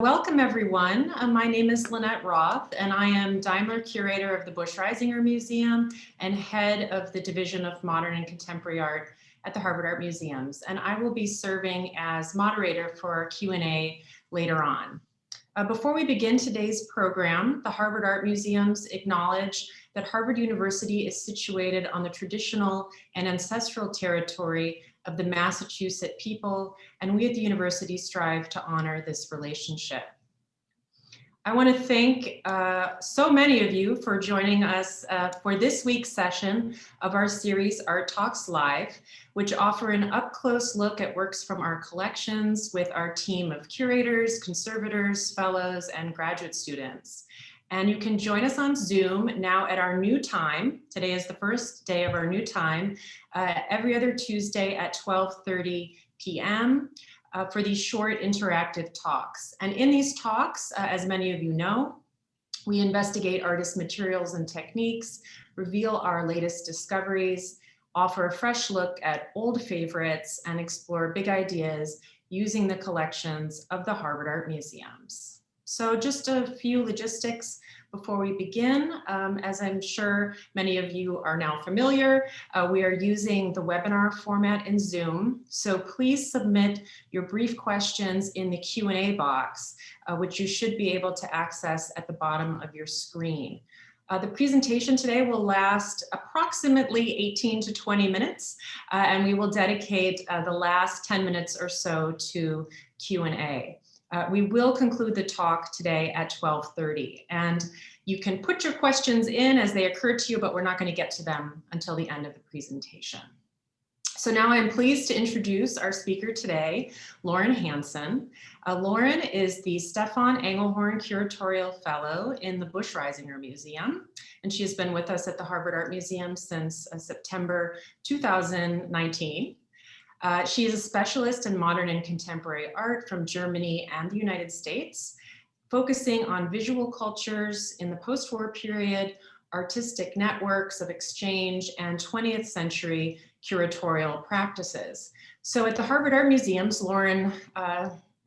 Welcome everyone. My name is Lynette Roth and I am Daimler Curator of the Busch-Reisinger Museum and Head of the Division of Modern and Contemporary Art at the Harvard Art Museums. And I will be serving as moderator for our Q&A later on. Before we begin today's program, the Harvard Art Museums acknowledge that Harvard University is situated on the traditional and ancestral territory of the Massachusetts people, and we at the university strive to honor this relationship. I want to thank so many of you for joining us for this week's session of our series Art Talks Live, which offer an up-close look at works from our collections with our team of curators, conservators, fellows, and graduate students. And you can join us on Zoom now at our new time. Today is the first day of our new time, every other Tuesday at 12:30 p.m. For these short interactive talks. And in these talks, as many of you know, we investigate artist materials and techniques, reveal our latest discoveries, offer a fresh look at old favorites, and explore big ideas using the collections of the Harvard Art Museums. So just a few logistics before we begin. As I'm sure many of you are now familiar, we are using the webinar format in Zoom. So please submit your brief questions in the Q&A box, which you should be able to access at the bottom of your screen. The presentation today will last approximately 18 to 20 minutes, and we will dedicate the last 10 minutes or so to Q&A. We will conclude the talk today at 12:30, and you can put your questions in as they occur to you, but we're not going to get to them until the end of the presentation. So now I'm pleased to introduce our speaker today, Lauren Hanson. Lauren is the Stefan Engelhorn Curatorial Fellow in the Busch-Reisinger Museum, and she has been with us at the Harvard Art Museum since September 2019. She is a specialist in modern and contemporary art from Germany and the United States, focusing on visual cultures in the post-war period, artistic networks of exchange, and 20th century curatorial practices. So at the Harvard Art Museums, Lauren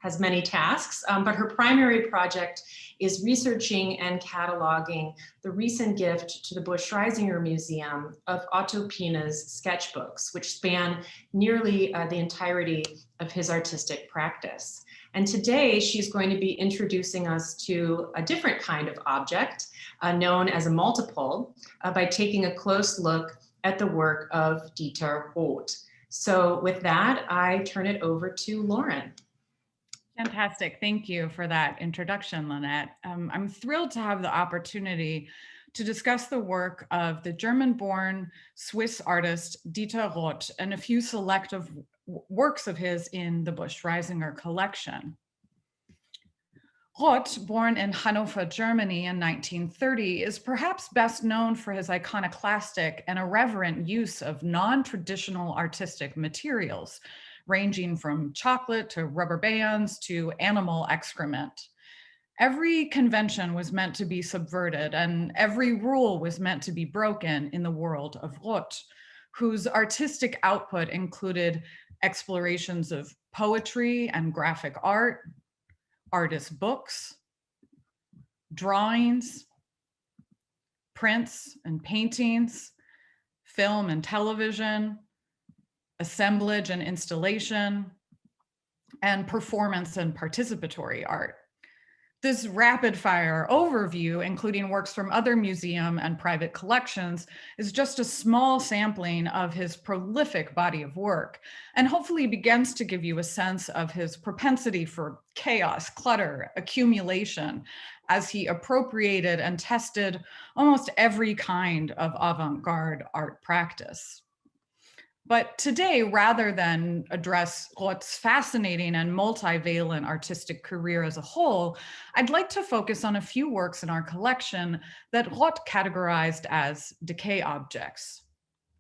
has many tasks, but her primary project is researching and cataloging the recent gift to the Busch-Reisinger Museum of Otto Pina's sketchbooks, which span nearly the entirety of his artistic practice. And today she's going to be introducing us to a different kind of object known as a multiple by taking a close look at the work of Dieter Roth. So with that, I turn it over to Lauren. Fantastic. Thank you for that introduction, Lynette. I'm thrilled to have the opportunity to discuss the work of the German-born Swiss artist Dieter Roth and a few selective works of his in the Busch-Reisinger collection. Roth, born in Hanover, Germany in 1930, is perhaps best known for his iconoclastic and irreverent use of non-traditional artistic materials, ranging from chocolate to rubber bands to animal excrement. Every convention was meant to be subverted and every rule was meant to be broken in the world of Roth, whose artistic output included explorations of poetry and graphic art, artist books, drawings, prints and paintings, film and television, assemblage and installation, and performance and participatory art. This rapid fire overview, including works from other museum and private collections, is just a small sampling of his prolific body of work, and hopefully begins to give you a sense of his propensity for chaos, clutter, accumulation, as he appropriated and tested almost every kind of avant-garde art practice. But today, rather than address Roth's fascinating and multivalent artistic career as a whole, I'd like to focus on a few works in our collection that Roth categorized as decay objects.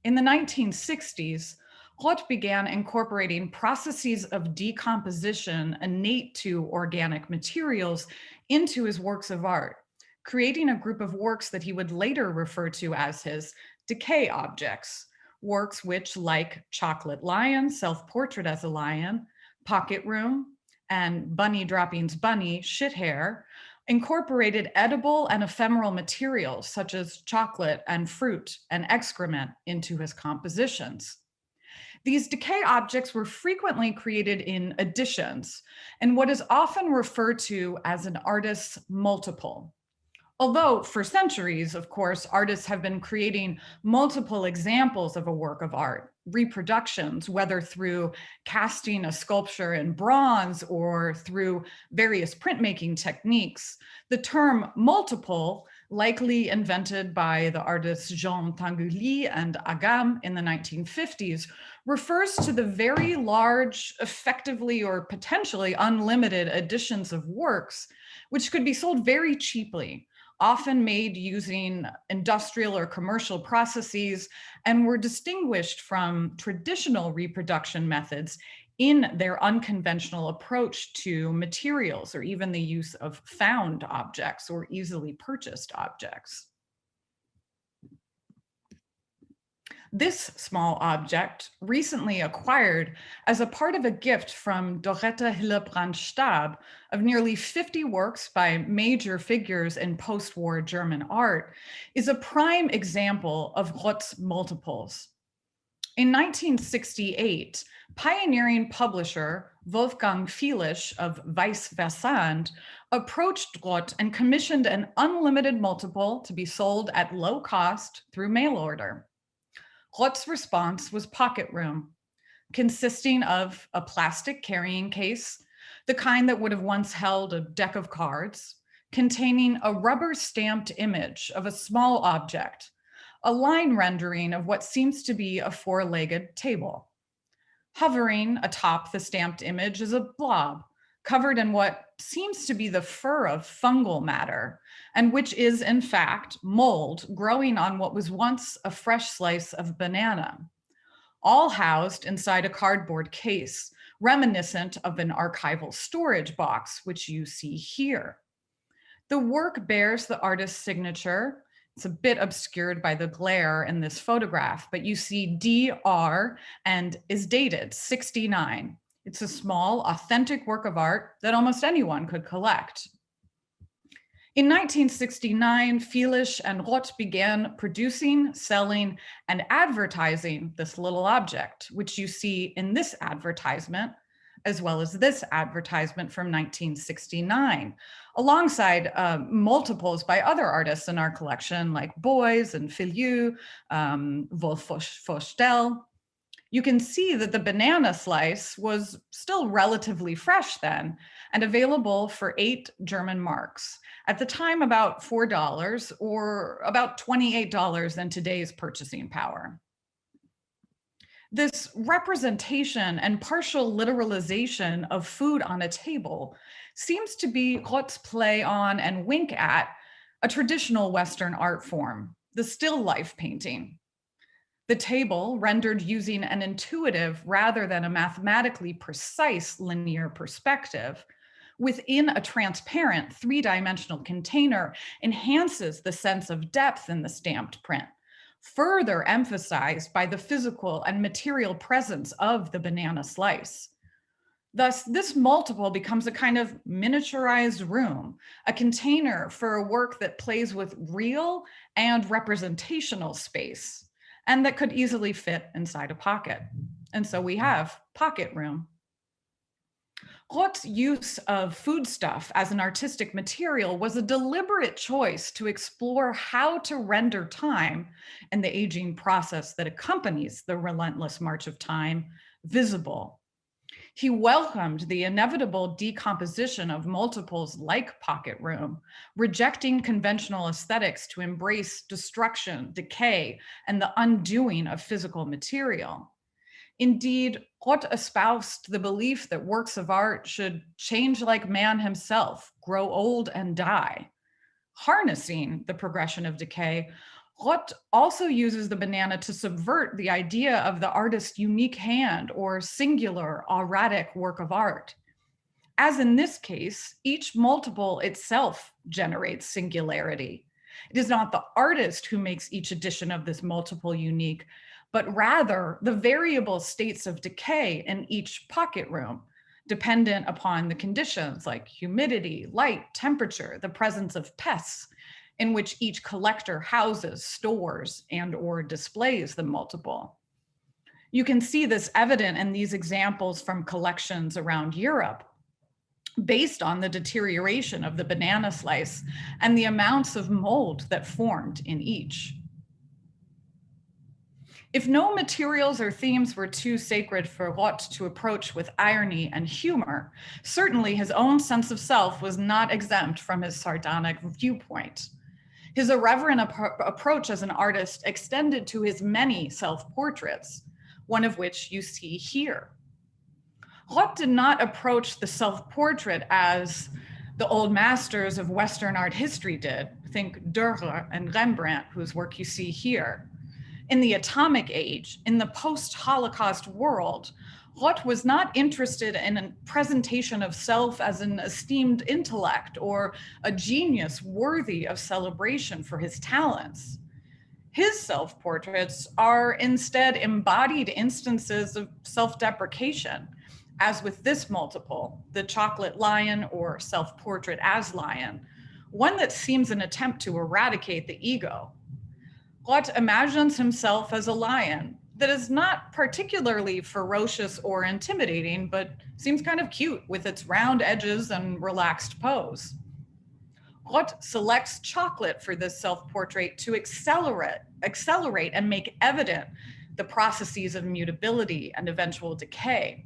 In the 1960s, Roth began incorporating processes of decomposition innate to organic materials into his works of art, creating a group of works that he would later refer to as his decay objects, works which, like Chocolate Lion, Self-Portrait as a Lion, Pocket Room, and Bunny Droppings Bunny, Shit Hair, incorporated edible and ephemeral materials such as chocolate and fruit and excrement into his compositions. These decay objects were frequently created in additions and what is often referred to as an artist's multiple. Although for centuries, of course, artists have been creating multiple examples of a work of art, reproductions, whether through casting a sculpture in bronze or through various printmaking techniques. The term multiple, likely invented by the artists Jean Tinguely and Agam in the 1950s, refers to the very large, effectively or potentially unlimited editions of works, which could be sold very cheaply, often made using industrial or commercial processes, and were distinguished from traditional reproduction methods in their unconventional approach to materials, or even the use of found objects or easily purchased objects. This small object, recently acquired as a part of a gift from Doretta Hillebrand-Stab of nearly 50 works by major figures in post-war German art, is a prime example of Roth's multiples. In 1968, pioneering publisher Wolfgang Fielisch of Weiss Versand approached Roth and commissioned an unlimited multiple to be sold at low cost through mail order. Roth's response was pocket room, consisting of a plastic carrying case, the kind that would have once held a deck of cards, containing a rubber stamped image of a small object, a line rendering of what seems to be a four-legged table. Hovering atop the stamped image is a blob covered in what seems to be the fur of fungal matter, and which is in fact mold growing on what was once a fresh slice of banana, all housed inside a cardboard case, reminiscent of an archival storage box, which you see here. The work bears the artist's signature. It's a bit obscured by the glare in this photograph, but you see DR and is dated 69. It's a small, authentic work of art that almost anyone could collect. In 1969, Fielisch and Roth began producing, selling, and advertising this little object, which you see in this advertisement, as well as this advertisement from 1969, alongside multiples by other artists in our collection like Beuys and Filiu, Wolf-Forstel. You can see that the banana slice was still relatively fresh then and available for 8 German marks. At the time, about $4 or about $28 in today's purchasing power. This representation and partial literalization of food on a table seems to be Roth's play on and wink at a traditional Western art form, the still life painting. The table, rendered using an intuitive rather than a mathematically precise linear perspective, within a transparent 3-dimensional container, enhances the sense of depth in the stamped print, further emphasized by the physical and material presence of the banana slice. Thus, this multiple becomes a kind of miniaturized room, a container for a work that plays with real and representational space, and that could easily fit inside a pocket. And so we have pocket room. Roth's use of foodstuff as an artistic material was a deliberate choice to explore how to render time and the aging process that accompanies the relentless march of time visible. He welcomed the inevitable decomposition of multiples like pocket room, rejecting conventional aesthetics to embrace destruction, decay, and the undoing of physical material. Indeed, Roth espoused the belief that works of art should change like man himself, grow old and die. Harnessing the progression of decay, Roth also uses the banana to subvert the idea of the artist's unique hand or singular, erratic work of art. As in this case, each multiple itself generates singularity. It is not the artist who makes each edition of this multiple unique, but rather the variable states of decay in each pocket room, dependent upon the conditions like humidity, light, temperature, the presence of pests, in which each collector houses, stores, and/or displays the multiple. You can see this evident in these examples from collections around Europe, based on the deterioration of the banana slice and the amounts of mold that formed in each. If no materials or themes were too sacred for Roth to approach with irony and humor, certainly his own sense of self was not exempt from his sardonic viewpoint. His irreverent approach as an artist extended to his many self-portraits, one of which you see here. Roth did not approach the self-portrait as the old masters of Western art history did. Think Dürer and Rembrandt, whose work you see here. In the atomic age, in the post-Holocaust world, Roth was not interested in a presentation of self as an esteemed intellect or a genius worthy of celebration for his talents. His self-portraits are instead embodied instances of self-deprecation, as with this multiple, the chocolate lion or self-portrait as lion, one that seems an attempt to eradicate the ego. Roth imagines himself as a lion that is not particularly ferocious or intimidating, but seems kind of cute with its round edges and relaxed pose. Roth selects chocolate for this self-portrait to accelerate and make evident the processes of mutability and eventual decay.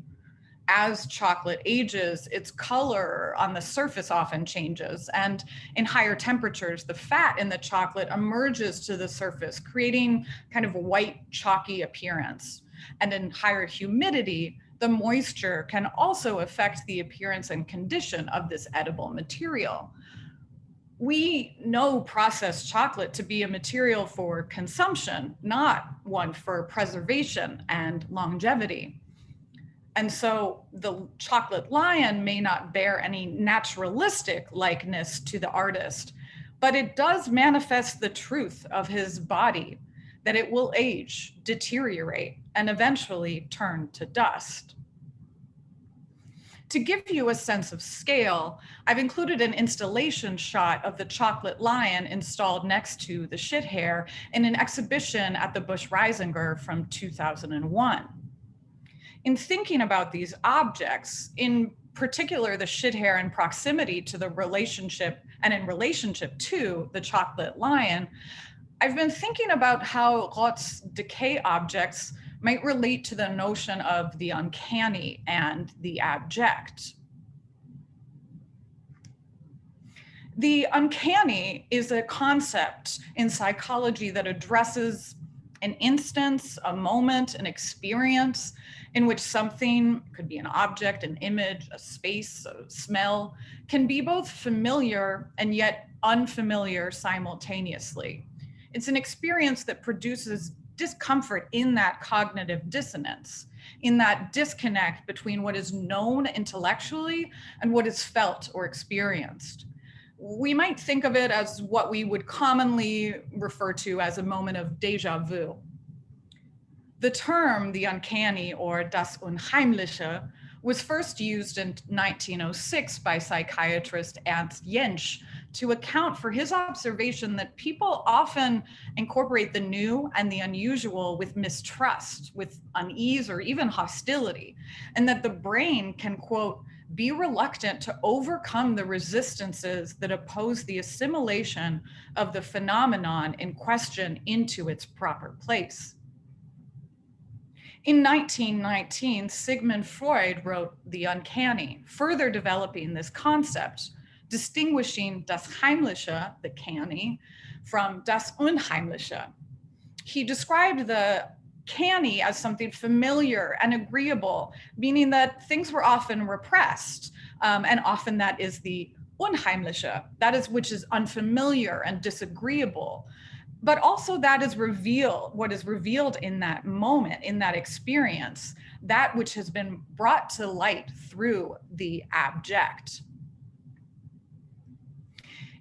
As chocolate ages, its color on the surface often changes, and in higher temperatures, the fat in the chocolate emerges to the surface, creating kind of a white, chalky appearance. And in higher humidity, the moisture can also affect the appearance and condition of this edible material. We know processed chocolate to be a material for consumption, not one for preservation and longevity. And so the chocolate lion may not bear any naturalistic likeness to the artist, but it does manifest the truth of his body, that it will age, deteriorate, and eventually turn to dust. To give you a sense of scale, I've included an installation shot of the chocolate lion installed next to the shit hair in an exhibition at the Busch-Reisinger from 2001. In thinking about these objects, in particular the shit hair in proximity to the relationship and in relationship to the chocolate lion, I've been thinking about how Roth's decay objects might relate to the notion of the uncanny and the abject. The uncanny is a concept in psychology that addresses an instance, a moment, an experience in which something, could be an object, an image, a space, a smell, can be both familiar and yet unfamiliar simultaneously. It's an experience that produces discomfort in that cognitive dissonance, in that disconnect between what is known intellectually and what is felt or experienced. We might think of it as what we would commonly refer to as a moment of déjà vu. The term, the uncanny or das Unheimliche, was first used in 1906 by psychiatrist Ernst Jentsch to account for his observation that people often incorporate the new and the unusual with mistrust, with unease, or even hostility, and that the brain can, quote, be reluctant to overcome the resistances that oppose the assimilation of the phenomenon in question into its proper place. In 1919, Sigmund Freud wrote The Uncanny, further developing this concept, distinguishing das Heimliche, the canny, from das Unheimliche. He described the canny as something familiar and agreeable, meaning that things were often repressed, and often that is the Unheimliche, that is which is unfamiliar and disagreeable. But also that is revealed, what is revealed in that moment, in that experience, that which has been brought to light through the abject.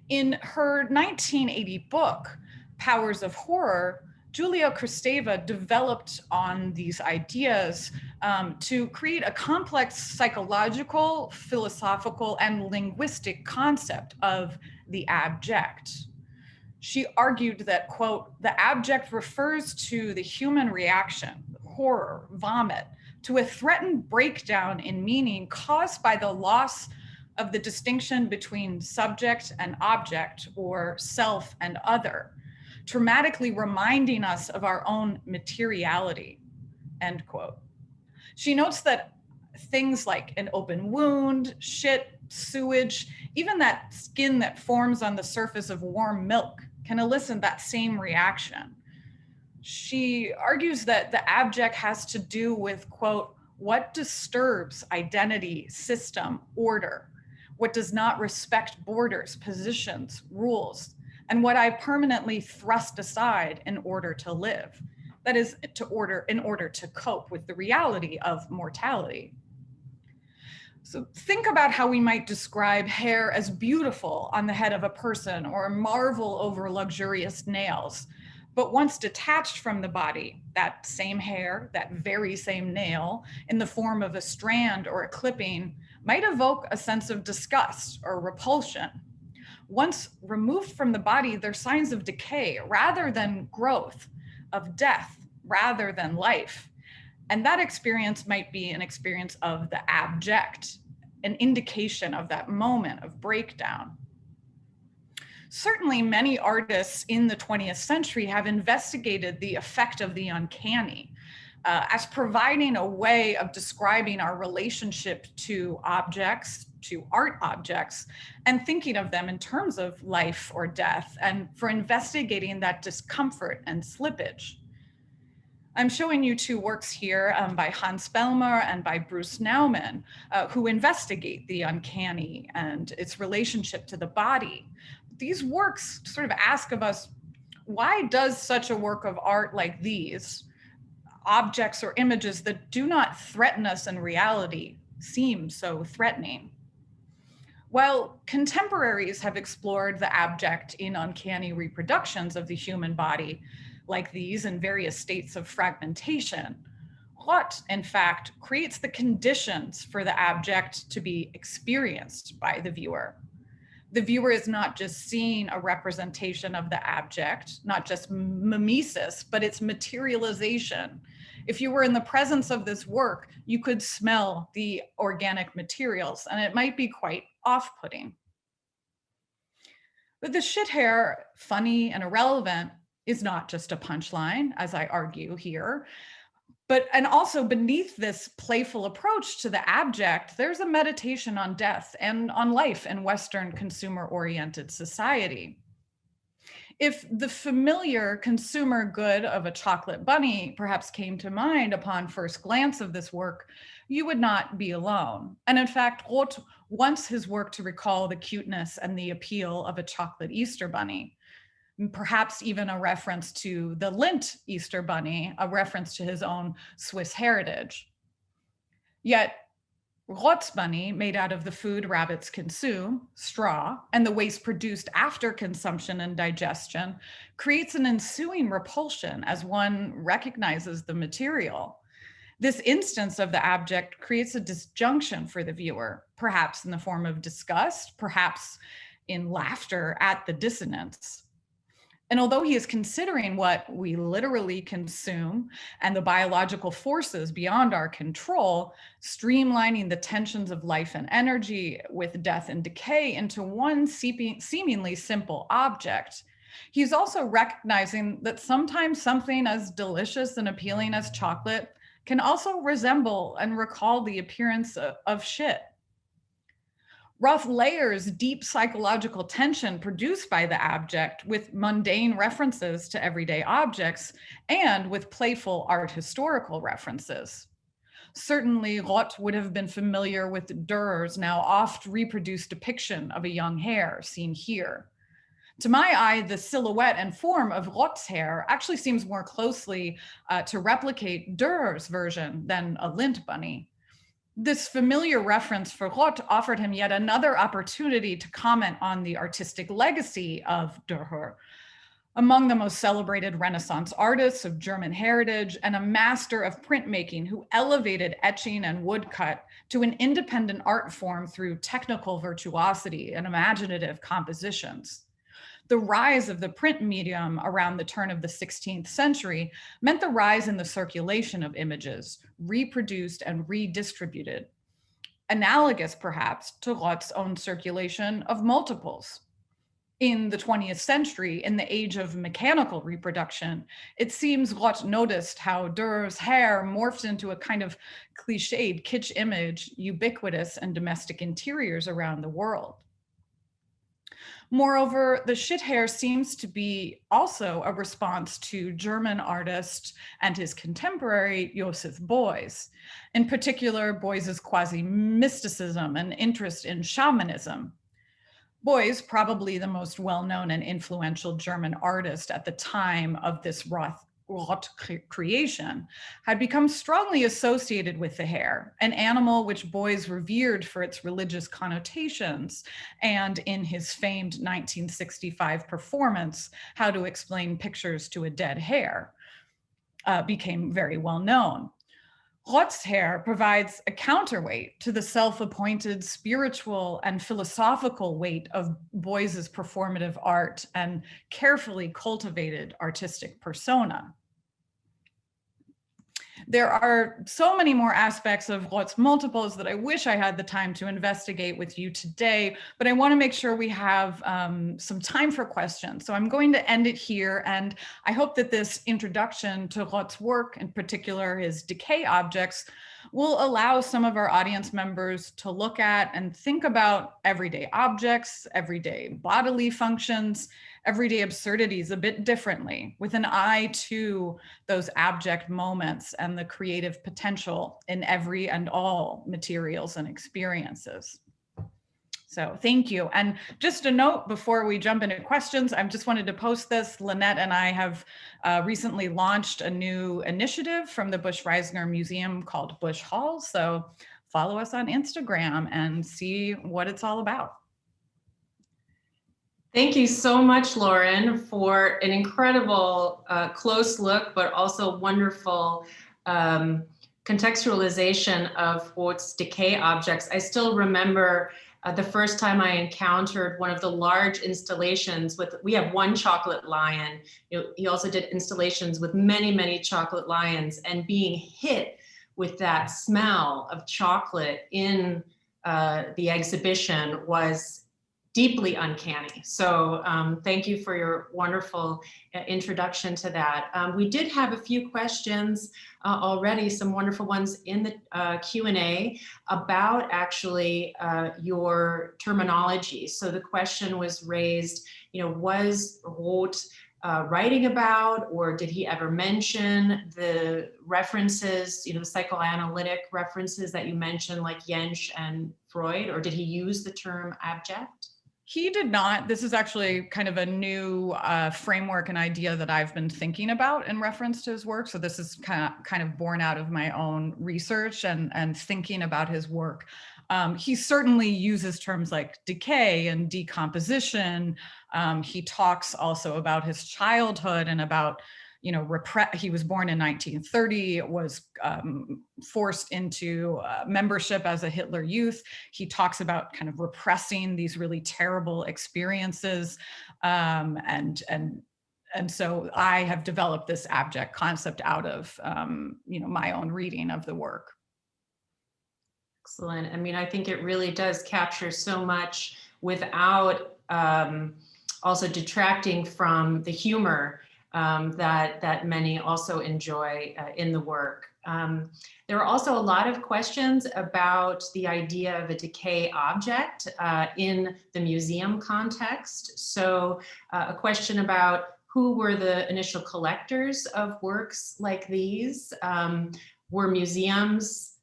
In her 1980 book, Powers of Horror, Julia Kristeva developed on these ideas to create a complex psychological, philosophical, and linguistic concept of the abject. She argued that, quote, the abject refers to the human reaction, horror, vomit, to a threatened breakdown in meaning caused by the loss of the distinction between subject and object, or self and other, traumatically reminding us of our own materiality, end quote. She notes that things like an open wound, shit, sewage, even that skin that forms on the surface of warm milk can elicit that same reaction. She argues that the abject has to do with, quote, what disturbs identity, system, order, what does not respect borders, positions, rules, and what I permanently thrust aside in order to live. That is, in order to cope with the reality of mortality. So think about how we might describe hair as beautiful on the head of a person, or marvel over luxurious nails. But once detached from the body, that same hair, that very same nail, in the form of a strand or a clipping, might evoke a sense of disgust or repulsion. Once removed from the body, they're signs of decay rather than growth, of death rather than life. And that experience might be an experience of the abject, an indication of that moment of breakdown. Certainly, many artists in the 20th century have investigated the effect of the uncanny as providing a way of describing our relationship to objects, to art objects, and thinking of them in terms of life or death, and for investigating that discomfort and slippage. I'm showing you two works here by Hans Bellmer and by Bruce Nauman, who investigate the uncanny and its relationship to the body. These works sort of ask of us, why does such a work of art like these, objects or images that do not threaten us in reality, seem so threatening? While contemporaries have explored the abject in uncanny reproductions of the human body, like these in various states of fragmentation, Roth, in fact, creates the conditions for the abject to be experienced by the viewer. The viewer is not just seeing a representation of the abject, not just mimesis, but its materialization. If you were in the presence of this work, you could smell the organic materials, and it might be quite off-putting. But the shit hair, funny and irrelevant, is not just a punchline, as I argue here, and also beneath this playful approach to the abject, there's a meditation on death and on life in Western consumer-oriented society. If the familiar consumer good of a chocolate bunny perhaps came to mind upon first glance of this work, you would not be alone. And in fact, Roth wants his work to recall the cuteness and the appeal of a chocolate Easter bunny, perhaps even a reference to the Lindt Easter bunny, a reference to his own Swiss heritage. Yet Roth's bunny, made out of the food rabbits consume, straw, and the waste produced after consumption and digestion, creates an ensuing repulsion as one recognizes the material. This instance of the abject creates a disjunction for the viewer, perhaps in the form of disgust, perhaps in laughter at the dissonance. And although he is considering what we literally consume and the biological forces beyond our control, streamlining the tensions of life and energy with death and decay into one seemingly simple object, he's also recognizing that sometimes something as delicious and appealing as chocolate can also resemble and recall the appearance of shit. Roth layers deep psychological tension produced by the abject with mundane references to everyday objects and with playful art historical references. Certainly, Roth would have been familiar with Dürer's now oft reproduced depiction of a young hare seen here. To my eye, the silhouette and form of Roth's hair actually seems more closely to replicate Dürer's version than a Lindt bunny. This familiar reference for Roth offered him yet another opportunity to comment on the artistic legacy of Dürer. Among the most celebrated Renaissance artists of German heritage, and a master of printmaking who elevated etching and woodcut to an independent art form through technical virtuosity and imaginative compositions. The rise of the print medium around the turn of the 16th century meant the rise in the circulation of images, reproduced and redistributed, analogous perhaps to Roth's own circulation of multiples. In the 20th century, in the age of mechanical reproduction, it seems Roth noticed how Dürer's hair morphed into a kind of cliched kitsch image, ubiquitous in domestic interiors around the world. Moreover, the shit hair seems to be also a response to German artist and his contemporary Joseph Beuys, in particular Beuys's quasi-mysticism and interest in shamanism. Beuys, probably the most well-known and influential German artist at the time of this Roth creation, had become strongly associated with the hare, an animal which Beuys revered for its religious connotations, and in his famed 1965 performance, How to Explain Pictures to a Dead Hare, became very well known. Roth's hair provides a counterweight to the self-appointed spiritual and philosophical weight of Beuys's performative art and carefully cultivated artistic persona. There are so many more aspects of Roth's multiples that I wish I had the time to investigate with you today, but I want to make sure we have some time for questions. So I'm going to end it here, and I hope that this introduction to Roth's work, in particular his decay objects, will allow some of our audience members to look at and think about everyday objects, everyday bodily functions, everyday absurdities a bit differently, with an eye to those abject moments and the creative potential in every and all materials and experiences. So thank you. And just a note before we jump into questions, I just wanted to post this. Lynette and I have recently launched a new initiative from the Busch-Reisinger Museum called Busch Hall. So follow us on Instagram and see what it's all about. Thank you so much, Lauren, for an incredible close look, but also wonderful contextualization of Roth's decay objects. I still remember the first time I encountered one of the large installations we have one chocolate lion. He also did installations with many, many chocolate lions, and being hit with that smell of chocolate in the exhibition was deeply uncanny. So thank you for your wonderful introduction to that. We did have a few questions already, some wonderful ones in the Q&A about actually your terminology. So the question was raised, was Roth writing about, or did he ever mention the references, the psychoanalytic references that you mentioned, like Jentsch and Freud, or did he use the term abject? He did not. This is actually kind of a new framework and idea that I've been thinking about in reference to his work. So this is kind of born out of my own research and thinking about his work. He certainly uses terms like decay and decomposition. He talks also about his childhood and about, he was born in 1930, was forced into membership as a Hitler Youth. He talks about kind of repressing these really terrible experiences. And so I have developed this abject concept out of, my own reading of the work. Excellent. I mean, I think it really does capture so much without also detracting from the humor that many also enjoy in the work. There are also a lot of questions about the idea of a decay object in the museum context. So a question about who were the initial collectors of works like these? Were museums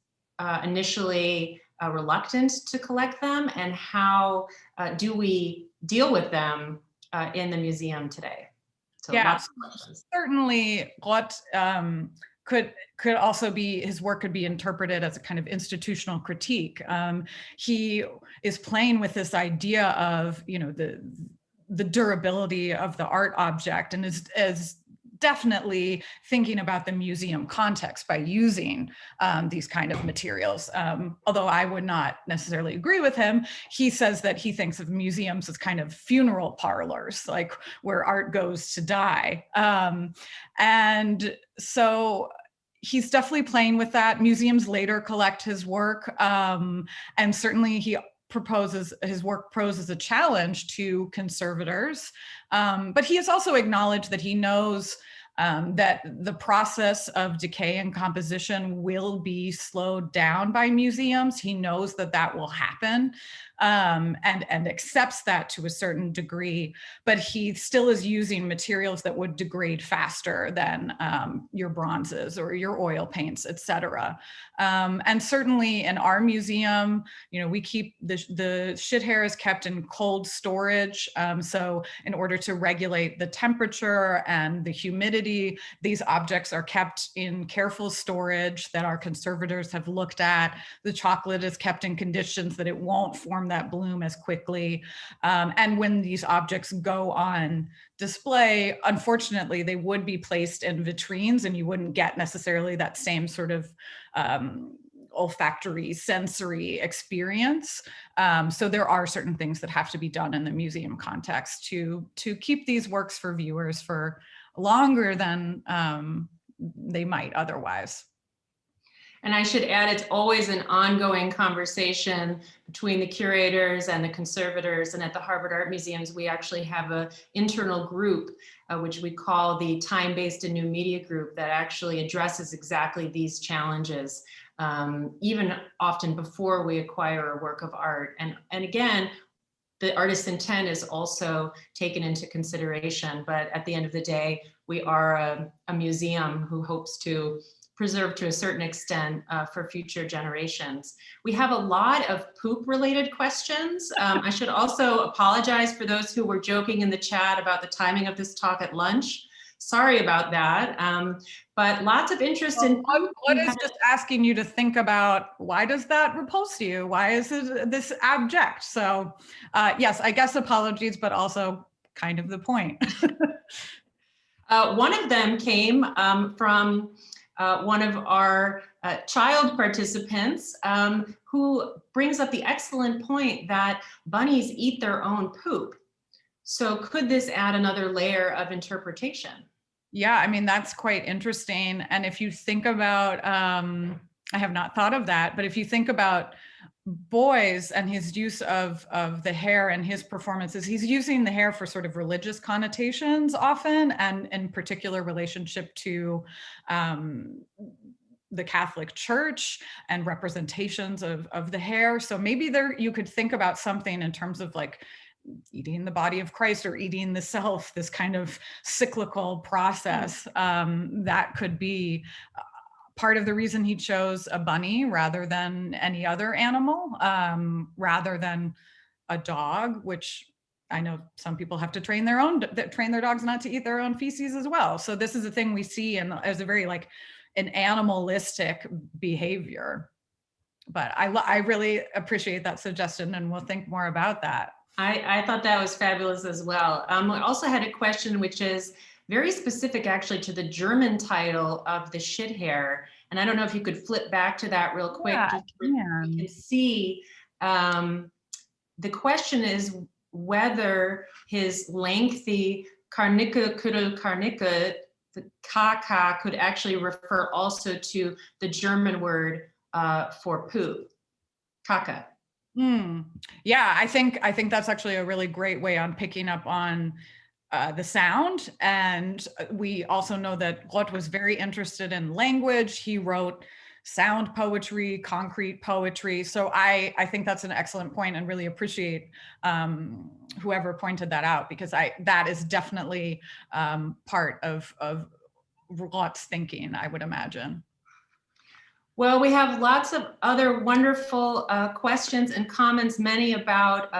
initially reluctant to collect them, and how do we deal with them in the museum today? So yeah, certainly what could also be, his work could be interpreted as a kind of institutional critique. He is playing with this idea of, the durability of the art object, and is definitely thinking about the museum context by using these kind of materials. Although I would not necessarily agree with him, he says that he thinks of museums as kind of funeral parlors, like where art goes to die. And so he's definitely playing with that. Museums later collect his work, and certainly his work poses a challenge to conservators. But he has also acknowledged that he knows that the process of decay and composition will be slowed down by museums. He knows that that will happen, and accepts that to a certain degree, but he still is using materials that would degrade faster than your bronzes or your oil paints, et cetera. And certainly in our museum, we keep the shit hair is kept in cold storage. So in order to regulate the temperature and the humidity, these objects are kept in careful storage that our conservators have looked at. The chocolate is kept in conditions that it won't form that bloom as quickly. And when these objects go on display, unfortunately, they would be placed in vitrines, and you wouldn't get necessarily that same sort of olfactory, sensory experience. So there are certain things that have to be done in the museum context to keep these works for viewers for longer than they might otherwise. And I should add, it's always an ongoing conversation between the curators and the conservators. And at the Harvard Art Museums, we actually have an internal group, which we call the Time-Based and New Media Group, that actually addresses exactly these challenges, even often before we acquire a work of art. And again, the artist's intent is also taken into consideration. But at the end of the day, we are a museum who hopes to preserve to a certain extent for future generations. We have a lot of poop related questions. I should also apologize for those who were joking in the chat about the timing of this talk at lunch. Sorry about that. But lots of interest in poop. What is just asking you to think about, why does that repulse you? Why is this abject? So yes, I guess apologies, but also kind of the point. One of them came from one of our child participants who brings up the excellent point that bunnies eat their own poop. So could this add another layer of interpretation? Yeah, I mean, that's quite interesting. And if you think about, I have not thought of that, but if you think about Beuys and his use of the hair and his performances, he's using the hair for sort of religious connotations often, and in particular relationship to the Catholic Church and representations of the hair. So maybe there you could think about something in terms of like eating the body of Christ or eating the self, this kind of cyclical process. That could be part of the reason he chose a bunny rather than any other animal, rather than a dog, which I know some people have to train their dogs not to eat their own feces as well. So this is a thing we see as a very like an animalistic behavior. But I really appreciate that suggestion, and we'll think more about that. I thought that was fabulous as well. We also had a question which is very specific actually to the German title of the shit hair. And I don't know if you could flip back to that real quick. Yeah, just so we can see. The question is whether his lengthy Karnicke, Karnicke, the Kaka, could actually refer also to the German word for poop, Kaka. Yeah, I think that's actually a really great way on picking up on the sound. And we also know that Roth was very interested in language. He wrote sound poetry, concrete poetry. So I think that's an excellent point, and really appreciate whoever pointed that out, because that is definitely part of Roth's thinking, I would imagine. Well, we have lots of other wonderful questions and comments, many about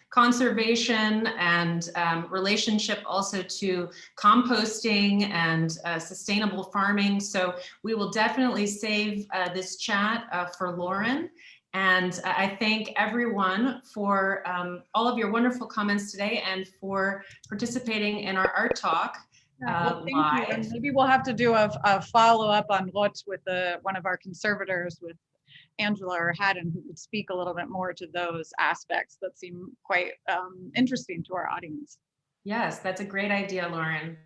conservation and relationship also to composting and sustainable farming. So we will definitely save this chat for Lauren. And I thank everyone for all of your wonderful comments today and for participating in our art talk. Well, thank live. you. And maybe we'll have to do a follow-up on Roth with one of our conservators, with Angela or Haddon, who could speak a little bit more to those aspects that seem quite interesting to our audience. Yes, that's a great idea, Lauren.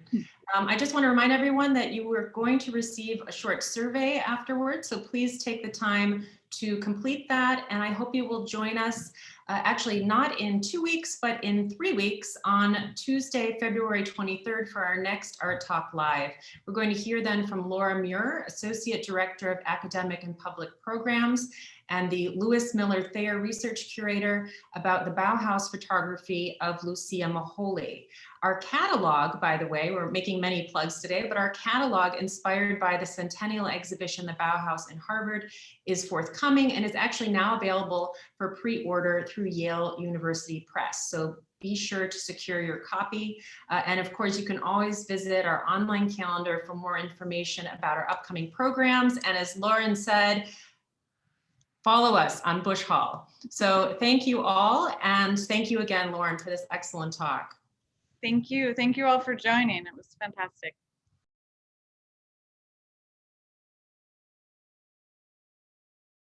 I just want to remind everyone that you were going to receive a short survey afterwards, so please take the time to complete that. And I hope you will join us, actually not in 2 weeks, but in 3 weeks on Tuesday, February 23rd for our next Art Talk Live. We're going to hear then from Laura Muir, Associate Director of Academic and Public Programs, and the Lewis Miller Thayer Research Curator about the Bauhaus photography of Lucia Maholi. Our catalog, by the way, we're making many plugs today, but our catalog inspired by the Centennial Exhibition, the Bauhaus in Harvard, is forthcoming and is actually now available for pre-order through Yale University Press. So be sure to secure your copy. And of course, you can always visit our online calendar for more information about our upcoming programs. And as Lauren said, follow us on Busch Hall. So thank you all. And thank you again, Lauren, for this excellent talk. Thank you. Thank you all for joining. It was fantastic.